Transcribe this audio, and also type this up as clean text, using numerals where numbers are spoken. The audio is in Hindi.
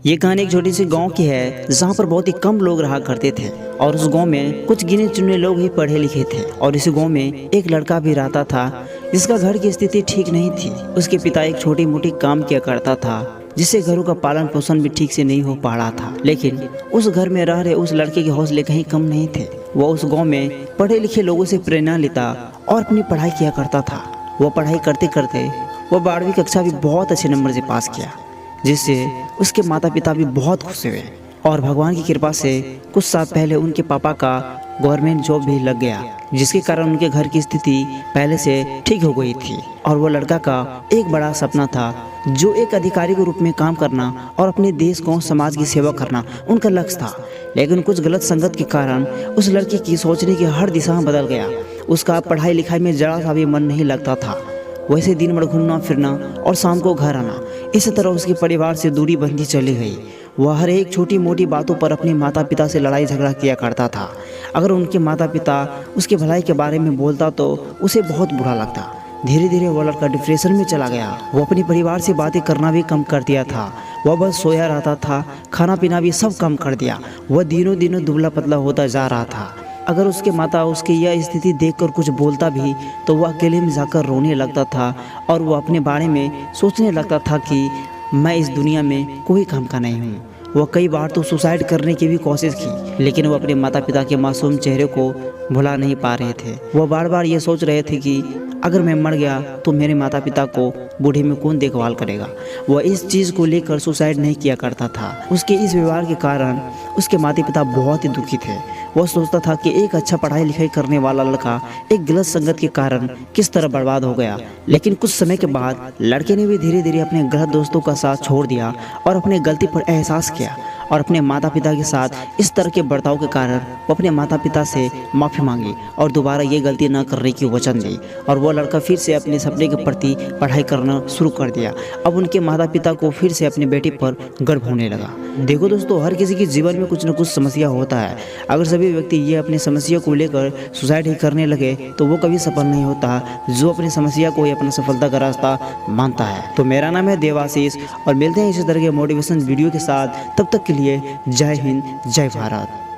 ये कहानी एक छोटी सी गांव की है जहाँ पर बहुत ही कम लोग रहा करते थे और उस गांव में कुछ गिने चुने लोग ही पढ़े लिखे थे। और इस गांव में एक लड़का भी रहता था जिसका घर की स्थिति ठीक नहीं थी। उसके पिता एक छोटी मोटी काम किया करता था जिससे घरों का पालन पोषण भी ठीक से नहीं हो पा रहा था। लेकिन उस घर में रह रहे उस लड़के के हौसले कहीं कम नहीं थे। वो उस गाँव में पढ़े लिखे लोगों से प्रेरणा लेता और अपनी पढ़ाई किया करता था। वो पढ़ाई करते करते वो 12वीं कक्षा भी बहुत अच्छे नंबर से पास किया, जिससे उसके माता पिता भी बहुत खुश हुए। और भगवान की कृपा से कुछ साल पहले उनके पापा का गवर्नमेंट जॉब भी लग गया, जिसके कारण उनके घर की स्थिति पहले से ठीक हो गई थी। और वो लड़का का एक बड़ा सपना था जो एक अधिकारी के रूप में काम करना और अपने देश को समाज की सेवा करना उनका लक्ष्य था। लेकिन कुछ गलत संगत के कारण उस लड़के की सोचने की हर दिशा बदल गया। उसका पढ़ाई लिखाई में जरा सा भी मन नहीं लगता था। वैसे दिन भर घूमना फिरना और शाम को घर आना, इस तरह उसके परिवार से दूरी बनती चली गई। वह हर एक छोटी मोटी बातों पर अपने माता पिता से लड़ाई झगड़ा किया करता था। अगर उनके माता पिता उसके भलाई के बारे में बोलता तो उसे बहुत बुरा लगता। धीरे धीरे वह लड़का डिप्रेशन में चला गया। वो अपने परिवार से बातें करना भी कम कर दिया था। वह बस सोया रहता था, खाना पीना भी सब कम कर दिया। वह दिनों दिनों दुबला पतला होता जा रहा था। अगर उसके माता उसकी यह स्थिति देखकर कुछ बोलता भी तो वह अकेले में जाकर रोने लगता था और वह अपने बारे में सोचने लगता था कि मैं इस दुनिया में कोई काम का नहीं हूँ। वह कई बार तो सुसाइड करने की भी कोशिश की, लेकिन वह अपने माता पिता के मासूम चेहरे को भुला नहीं पा रहे थे। वह बार बार ये सोच रहे थे कि अगर मैं मर गया तो मेरे माता पिता को बूढ़े में कौन देखभाल करेगा। वह इस चीज़ को लेकर सुसाइड नहीं किया करता था। उसके इस व्यवहार के कारण उसके माता पिता बहुत ही दुखी थे। वह सोचता था कि एक अच्छा पढ़ाई लिखाई करने वाला लड़का एक गलत संगत के कारण किस तरह बर्बाद हो गया। लेकिन कुछ समय के बाद लड़के ने भी धीरे धीरे अपने गलत दोस्तों का साथ छोड़ दिया और अपने गलती पर एहसास किया और अपने माता पिता के साथ इस तरह के बर्ताव के कारण वो अपने माता पिता से माफ़ी मांगी और दोबारा ये गलती न करने की वचन दी। और वो लड़का फिर से अपने सपने के प्रति पढ़ाई करना शुरू कर दिया। अब उनके माता पिता को फिर से अपने बेटे पर गर्व होने लगा। देखो दोस्तों, हर किसी के जीवन में कुछ न कुछ समस्या होता है। अगर सभी व्यक्ति ये अपनी समस्या को लेकर सुसाइड ही करने लगे तो वो कभी सफल नहीं होता। जो अपनी समस्या को ही अपना सफलता का रास्ता मानता है। तो मेरा नाम है देवाशीष और मिलते हैं इसी तरह के मोटिवेशन वीडियो के साथ। तब तक के लिए जय हिंद, जय भारत।